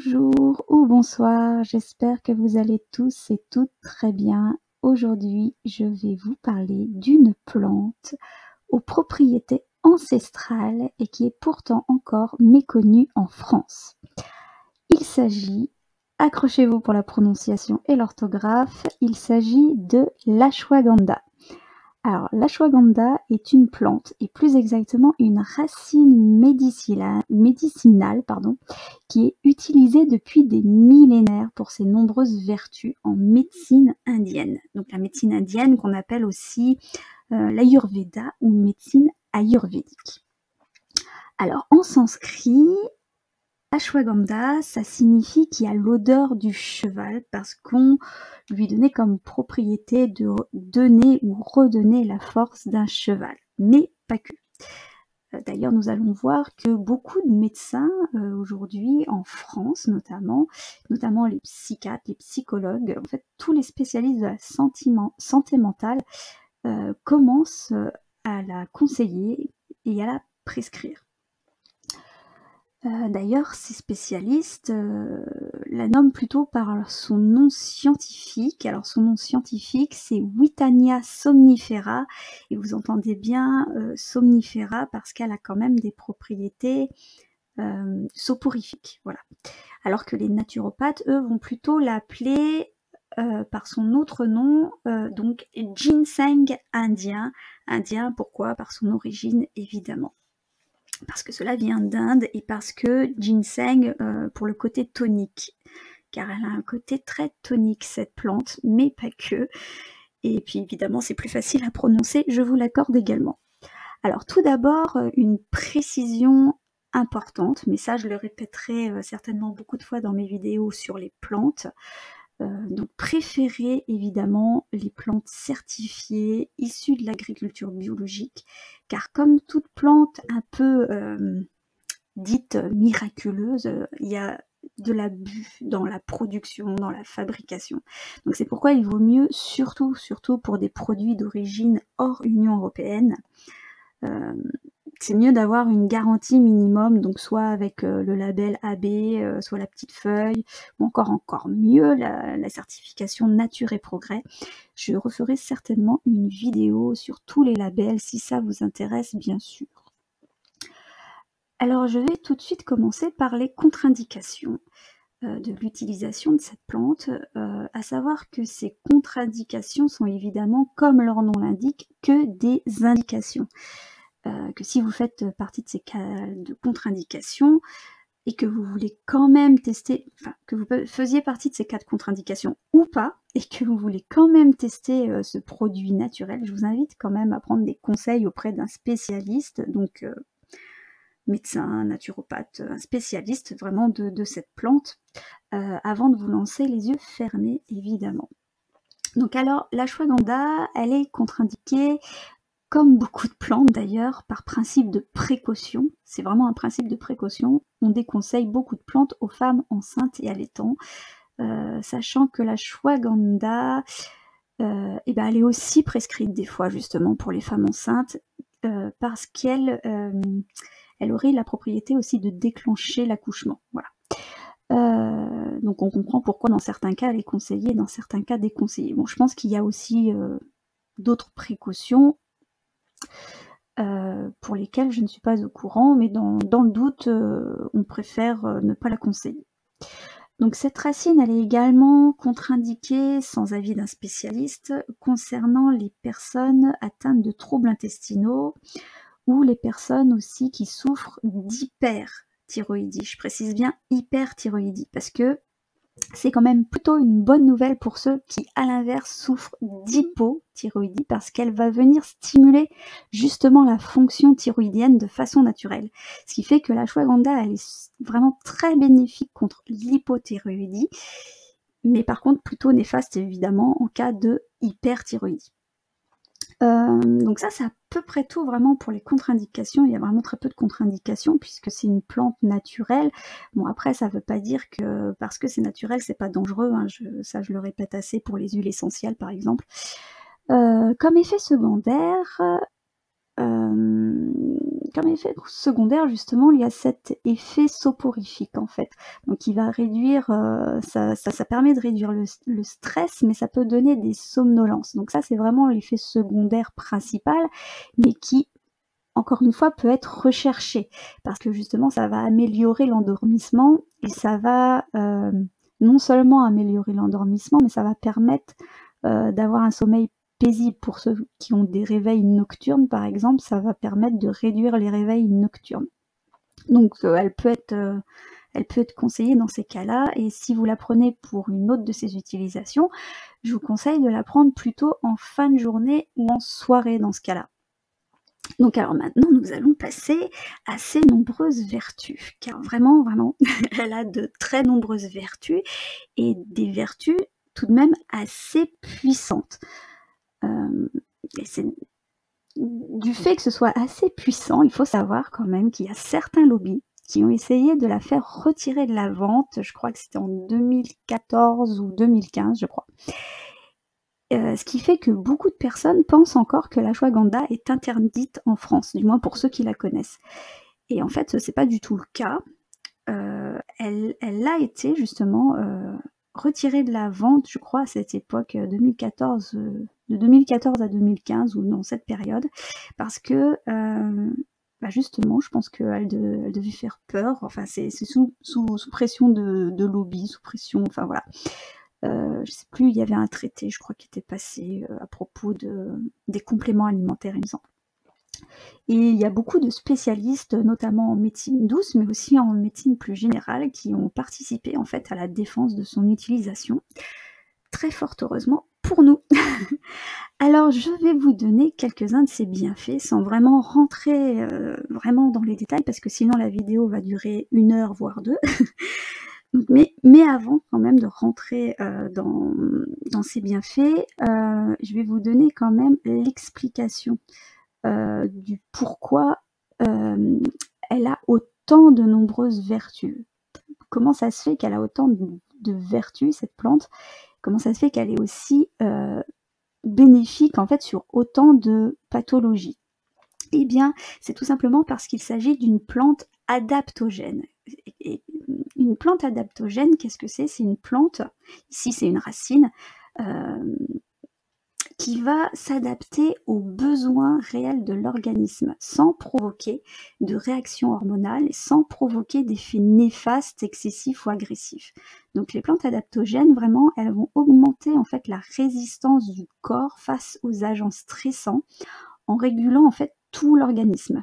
Bonjour ou bonsoir, j'espère que vous allez tous et toutes très bien. Aujourd'hui, je vais vous parler d'une plante aux propriétés ancestrales et qui est pourtant encore méconnue en France. Il s'agit, accrochez-vous pour la prononciation et l'orthographe, il s'agit de l'ashwagandha. Alors, l'ashwagandha est une plante, et plus exactement une racine médicinale, qui est utilisée depuis des millénaires pour ses nombreuses vertus en médecine indienne. Donc la médecine indienne qu'on appelle aussi l'ayurveda ou médecine ayurvédique. Alors en sanskrit, ashwagandha, ça signifie qu'il y a l'odeur du cheval parce qu'on lui donnait comme propriété de donner ou redonner la force d'un cheval, mais pas que. D'ailleurs, nous allons voir que beaucoup de médecins aujourd'hui, en France notamment les psychiatres, les psychologues, en fait tous les spécialistes de la santé mentale commencent à la conseiller et à la prescrire. D'ailleurs, ces spécialistes la nomment plutôt par son nom scientifique. Alors son nom scientifique, c'est Witania somnifera, et vous entendez bien somnifera parce qu'elle a quand même des propriétés soporifiques. Voilà. Alors que les naturopathes, eux, vont plutôt l'appeler par son autre nom, donc ginseng indien. Indien, pourquoi? Par son origine, évidemment. Parce que cela vient d'Inde et parce que ginseng, pour le côté tonique, car elle a un côté très tonique cette plante, mais pas que. Et puis évidemment c'est plus facile à prononcer, je vous l'accorde également. Alors tout d'abord, une précision importante, mais ça je le répéterai certainement beaucoup de fois dans mes vidéos sur les plantes. Donc préférez évidemment les plantes certifiées issues de l'agriculture biologique, car comme toute plante un peu dite miraculeuse, il y a de l'abus dans la production, dans la fabrication. Donc c'est pourquoi il vaut mieux, surtout pour des produits d'origine hors Union européenne, c'est mieux d'avoir une garantie minimum, donc soit avec le label AB, soit la petite feuille, ou encore mieux la certification Nature et Progrès. Je referai certainement une vidéo sur tous les labels si ça vous intéresse, bien sûr. Alors je vais tout de suite commencer par les contre-indications de l'utilisation de cette plante, à savoir que ces contre-indications sont évidemment, comme leur nom l'indique, que des indications. Que si vous faites partie de ces cas de contre-indication et que vous voulez quand même tester, enfin que vous faisiez partie de ces cas de contre-indication ou pas, et que vous voulez quand même tester ce produit naturel, je vous invite quand même à prendre des conseils auprès d'un spécialiste, donc médecin, naturopathe, un spécialiste vraiment de cette plante, avant de vous lancer les yeux fermés évidemment. Donc alors l'ashwagandha, elle est contre-indiquée comme beaucoup de plantes d'ailleurs, par principe de précaution. C'est vraiment un principe de précaution. On déconseille beaucoup de plantes aux femmes enceintes et allaitantes, sachant que l'ashwagandha, elle est aussi prescrite des fois justement pour les femmes enceintes, parce qu'elle aurait la propriété aussi de déclencher l'accouchement. Voilà. Donc on comprend pourquoi dans certains cas elle est conseillée, dans certains cas déconseillée. Bon, je pense qu'il y a aussi d'autres précautions pour lesquelles je ne suis pas au courant, mais dans le doute, on préfère ne pas la conseiller. Donc cette racine, elle est également contre-indiquée, sans avis d'un spécialiste, concernant les personnes atteintes de troubles intestinaux ou les personnes aussi qui souffrent d'hyperthyroïdie. Je précise bien hyperthyroïdie, parce que c'est quand même plutôt une bonne nouvelle pour ceux qui, à l'inverse, souffrent d'hypothyroïdie, parce qu'elle va venir stimuler justement la fonction thyroïdienne de façon naturelle. Ce qui fait que l'ashwagandha, elle est vraiment très bénéfique contre l'hypothyroïdie, mais par contre plutôt néfaste évidemment en cas de hyperthyroïdie. Donc ça, c'est à peu près tout vraiment pour les contre-indications. Il y a vraiment très peu de contre-indications puisque c'est une plante naturelle. Bon, après, ça ne veut pas dire que parce que c'est naturel, c'est pas dangereux, hein. Ça, je le répète assez pour les huiles essentielles, par exemple. Comme effet secondaire, comme effet secondaire, justement, il y a cet effet soporifique, en fait. Donc il va réduire, ça permet de réduire le stress, mais ça peut donner des somnolences. Donc ça, c'est vraiment l'effet secondaire principal, mais qui, encore une fois, peut être recherché, parce que justement, ça va améliorer l'endormissement, et ça va non seulement améliorer l'endormissement, mais ça va permettre d'avoir un sommeil paisible. Pour ceux qui ont des réveils nocturnes, par exemple, ça va permettre de réduire les réveils nocturnes. Donc elle peut être conseillée dans ces cas-là, et si vous la prenez pour une autre de ses utilisations, je vous conseille de la prendre plutôt en fin de journée ou en soirée dans ce cas-là. Donc alors maintenant, nous allons passer à ses nombreuses vertus, car vraiment, vraiment, elle a de très nombreuses vertus, et des vertus tout de même assez puissantes. Et c'est du fait que ce soit assez puissant, il faut savoir quand même qu'il y a certains lobbies qui ont essayé de la faire retirer de la vente, je crois que c'était en 2014 ou 2015, je crois. Ce qui fait que beaucoup de personnes pensent encore que l'ashwagandha est interdite en France, du moins pour ceux qui la connaissent. Et en fait, c'est pas du tout le cas. Elle a été justement retirée de la vente, je crois, à cette époque, 2014, de 2014 à 2015, ou dans cette période, parce que justement, je pense qu'elle devait faire peur. Enfin, c'est sous pression de lobby, sous pression, enfin voilà. Je sais plus, il y avait un traité, je crois, qui était passé à propos des compléments alimentaires, il me semble. Et il y a beaucoup de spécialistes, notamment en médecine douce, mais aussi en médecine plus générale, qui ont participé en fait à la défense de son utilisation. Très fort heureusement pour nous. Alors je vais vous donner quelques-uns de ses bienfaits, sans vraiment rentrer vraiment dans les détails, parce que sinon la vidéo va durer 1 heure, voire 2. Mais avant quand même de rentrer dans ces bienfaits, je vais vous donner quand même l'explication du pourquoi elle a autant de nombreuses vertus. Comment ça se fait qu'elle a autant de vertus, cette plante? Comment ça se fait qu'elle est aussi bénéfique en fait sur autant de pathologies? Eh bien, c'est tout simplement parce qu'il s'agit d'une plante adaptogène. Et une plante adaptogène, qu'est-ce que c'est? C'est une plante, ici c'est une racine, qui va s'adapter aux besoins réels de l'organisme, sans provoquer de réaction hormonale, sans provoquer d'effets néfastes, excessifs ou agressifs. Donc les plantes adaptogènes, vraiment, elles vont augmenter en fait la résistance du corps face aux agents stressants, en régulant en fait tout l'organisme.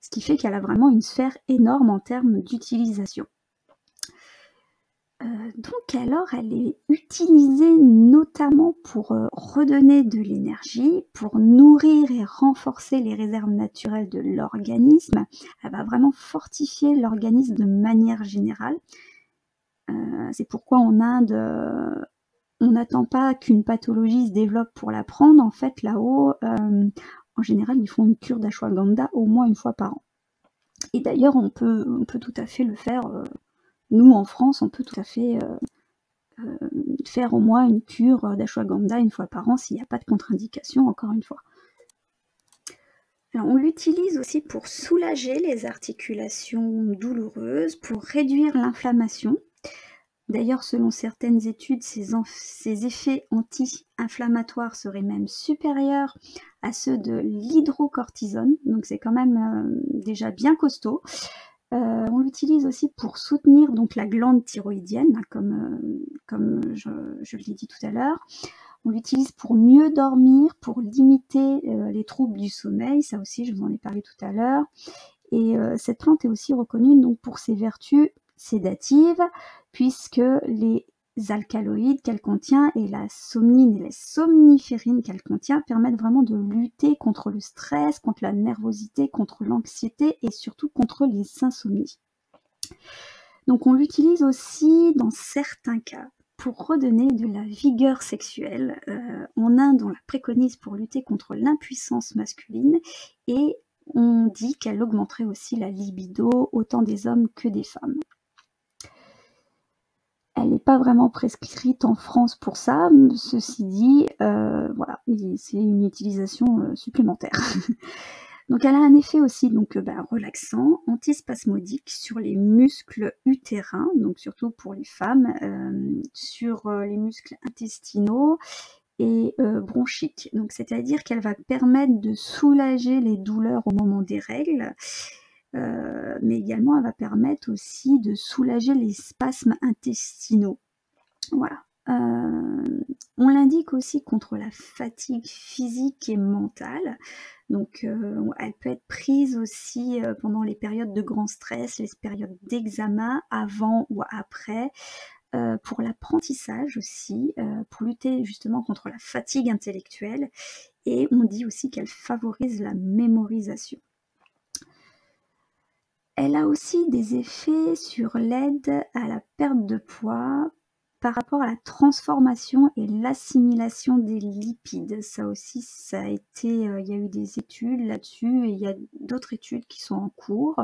Ce qui fait qu'elle a vraiment une sphère énorme en termes d'utilisation. Donc alors, elle est utilisée notamment pour redonner de l'énergie, pour nourrir et renforcer les réserves naturelles de l'organisme. Elle va vraiment fortifier l'organisme de manière générale. C'est pourquoi en Inde, on n'attend pas qu'une pathologie se développe pour la prendre. En fait, là-haut, en général, ils font une cure d'ashwagandha au moins 1 fois par an. Et d'ailleurs, on peut tout à fait le faire. Nous, en France, on peut tout à fait faire au moins une cure d'ashwagandha 1 fois par an s'il n'y a pas de contre-indication, encore une fois. Alors, on l'utilise aussi pour soulager les articulations douloureuses, pour réduire l'inflammation. D'ailleurs, selon certaines études, ces effets anti-inflammatoires seraient même supérieurs à ceux de l'hydrocortisone, donc c'est quand même déjà bien costaud. On l'utilise aussi pour soutenir donc la glande thyroïdienne, comme je l'ai dit tout à l'heure. On l'utilise pour mieux dormir, pour limiter les troubles du sommeil, ça aussi je vous en ai parlé tout à l'heure. Et cette plante est aussi reconnue donc pour ses vertus sédatives, puisque les alcaloïdes qu'elle contient et la somnine et la somniférine qu'elle contient permettent vraiment de lutter contre le stress, contre la nervosité, contre l'anxiété et surtout contre les insomnies. Donc on l'utilise aussi dans certains cas pour redonner de la vigueur sexuelle. En Inde, on la préconise pour lutter contre l'impuissance masculine, et on dit qu'elle augmenterait aussi la libido, autant des hommes que des femmes. Elle n'est pas vraiment prescrite en France pour ça, ceci dit, voilà, c'est une utilisation supplémentaire. Donc elle a un effet aussi donc, relaxant, antispasmodique sur les muscles utérins, donc surtout pour les femmes, sur les muscles intestinaux et bronchiques. Donc c'est-à-dire qu'elle va permettre de soulager les douleurs au moment des règles, mais également elle va permettre aussi de soulager les spasmes intestinaux. Voilà. On l'indique aussi contre la fatigue physique et mentale. Donc elle peut être prise aussi pendant les périodes de grand stress, les périodes d'examen, avant ou après, pour l'apprentissage aussi, pour lutter justement contre la fatigue intellectuelle, et on dit aussi qu'elle favorise la mémorisation. Elle a aussi des effets sur l'aide à la perte de poids par rapport à la transformation et l'assimilation des lipides. Ça aussi, ça a été, il y a eu des études là-dessus, et il y a d'autres études qui sont en cours.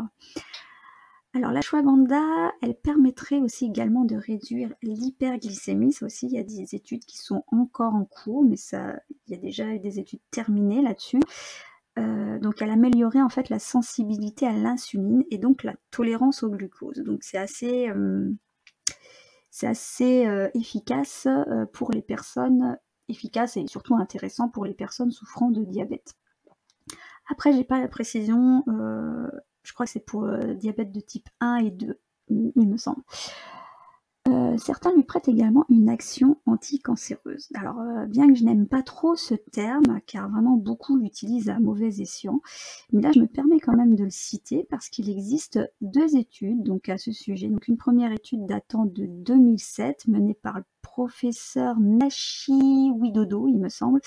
Alors l'ashwagandha, elle permettrait aussi également de réduire l'hyperglycémie. Ça aussi, il y a des études qui sont encore en cours, mais ça, il y a déjà eu des études terminées là-dessus. Donc elle améliorait en fait la sensibilité à l'insuline et donc la tolérance au glucose. Donc c'est assez efficace pour les personnes, efficace et surtout intéressant pour les personnes souffrant de diabète. Après, j'ai pas la précision, je crois que c'est pour diabète de type 1 et 2, il me semble. Certains lui prêtent également une action anticancéreuse. Alors, bien que je n'aime pas trop ce terme, car vraiment beaucoup l'utilisent à mauvais escient, mais là je me permets quand même de le citer parce qu'il existe 2 études donc, à ce sujet. Donc une première étude datant de 2007, menée par le professeur Nashi Widodo, il me semble,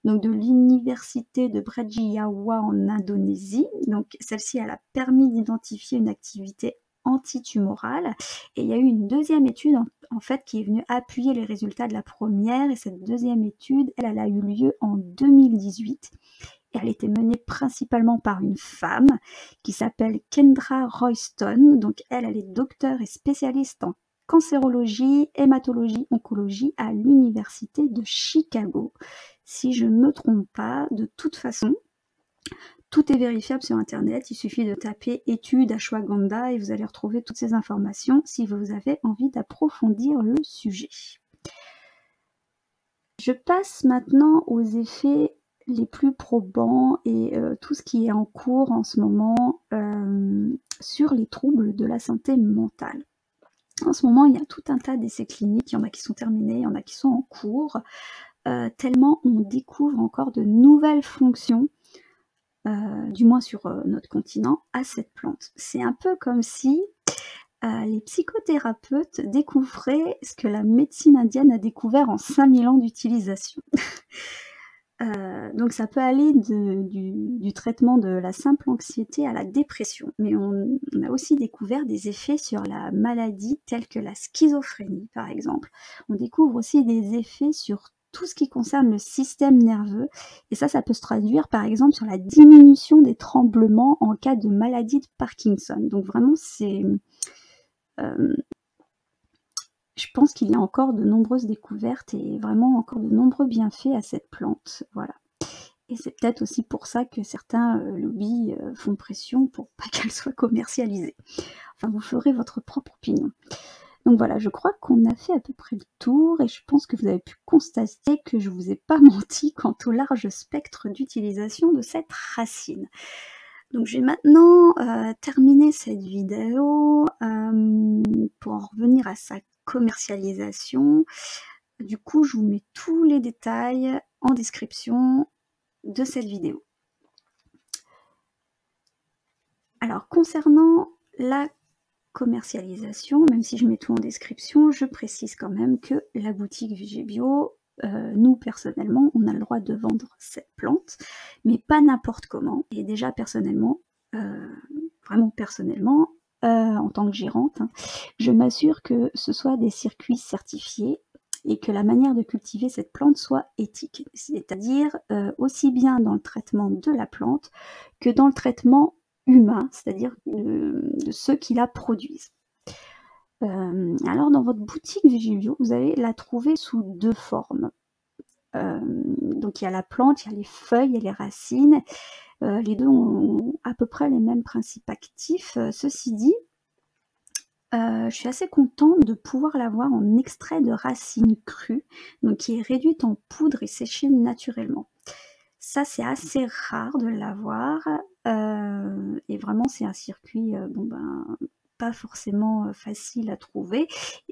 donc de l'université de Brajawa en Indonésie. Donc celle-ci, elle a permis d'identifier une activité antitumorale, et il y a eu une deuxième étude en fait qui est venue appuyer les résultats de la première, et cette deuxième étude, elle a eu lieu en 2018, et elle était menée principalement par une femme qui s'appelle Kendra Royston. Donc elle est docteure et spécialiste en cancérologie, hématologie, oncologie à l'université de Chicago. Si je ne me trompe pas, de toute façon, tout est vérifiable sur internet, il suffit de taper études ashwagandha et vous allez retrouver toutes ces informations si vous avez envie d'approfondir le sujet. Je passe maintenant aux effets les plus probants et tout ce qui est en cours en ce moment sur les troubles de la santé mentale. En ce moment, il y a tout un tas d'essais cliniques, il y en a qui sont terminés, il y en a qui sont en cours, tellement on découvre encore de nouvelles fonctions, du moins sur notre continent, à cette plante. C'est un peu comme si les psychothérapeutes découvraient ce que la médecine indienne a découvert en 5000 ans d'utilisation. Donc ça peut aller du traitement de la simple anxiété à la dépression, mais on a aussi découvert des effets sur la maladie telle que la schizophrénie par exemple. On découvre aussi des effets sur tout ce qui concerne le système nerveux, et ça peut se traduire par exemple sur la diminution des tremblements en cas de maladie de Parkinson. Donc vraiment je pense qu'il y a encore de nombreuses découvertes et vraiment encore de nombreux bienfaits à cette plante, voilà. Et c'est peut-être aussi pour ça que certains lobbies font pression pour pas qu'elle soit commercialisée. Enfin, vous ferez votre propre opinion. Donc voilà, je crois qu'on a fait à peu près le tour, et je pense que vous avez pu constater que je vous ai pas menti quant au large spectre d'utilisation de cette racine. Donc je vais maintenant terminer cette vidéo pour en revenir à sa commercialisation. Du coup, je vous mets tous les détails en description de cette vidéo. Alors concernant la commercialisation, même si je mets tout en description, je précise quand même que la boutique VGBio, nous personnellement, on a le droit de vendre cette plante, mais pas n'importe comment. Et déjà personnellement, vraiment personnellement, en tant que gérante, je m'assure que ce soit des circuits certifiés et que la manière de cultiver cette plante soit éthique, c'est-à-dire aussi bien dans le traitement de la plante que dans le traitement humain, c'est-à-dire de ceux qui la produisent. Alors dans votre boutique VGBio, vous allez la trouver sous 2 formes. Donc il y a la plante, il y a les feuilles et les racines. Les deux ont à peu près les mêmes principes actifs. Ceci dit, je suis assez contente de pouvoir l'avoir en extrait de racine crue, donc qui est réduite en poudre et séchée naturellement. Ça, c'est assez rare de l'avoir, et vraiment c'est un circuit, pas forcément facile à trouver.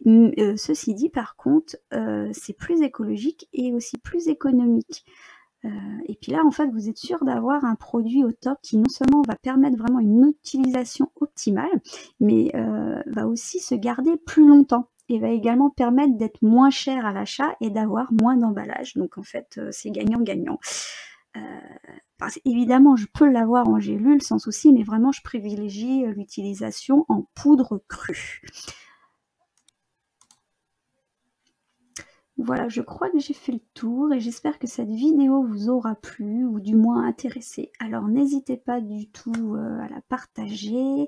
Ceci dit, par contre, c'est plus écologique et aussi plus économique. Et puis là, en fait, vous êtes sûr d'avoir un produit au top qui non seulement va permettre vraiment une utilisation optimale, mais va aussi se garder plus longtemps et va également permettre d'être moins cher à l'achat et d'avoir moins d'emballage. Donc en fait, c'est gagnant-gagnant. Évidemment, je peux l'avoir en gélule sans souci, mais vraiment, je privilégie l'utilisation en poudre crue. Voilà, je crois que j'ai fait le tour et j'espère que cette vidéo vous aura plu ou du moins intéressé. Alors n'hésitez pas du tout à la partager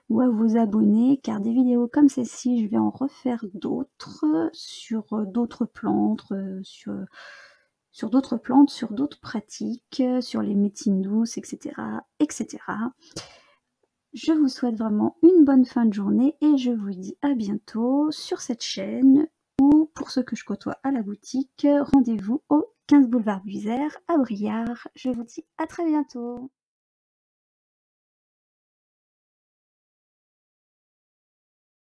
ou à vous abonner, car des vidéos comme celle-ci, je vais en refaire d'autres sur d'autres plantes, sur d'autres plantes, sur d'autres pratiques, sur les médecines douces, etc., etc. Je vous souhaite vraiment une bonne fin de journée et je vous dis à bientôt sur cette chaîne. Ou pour ceux que je côtoie à la boutique, rendez-vous au 15 boulevard Buisère à Briare. Je vous dis à très bientôt.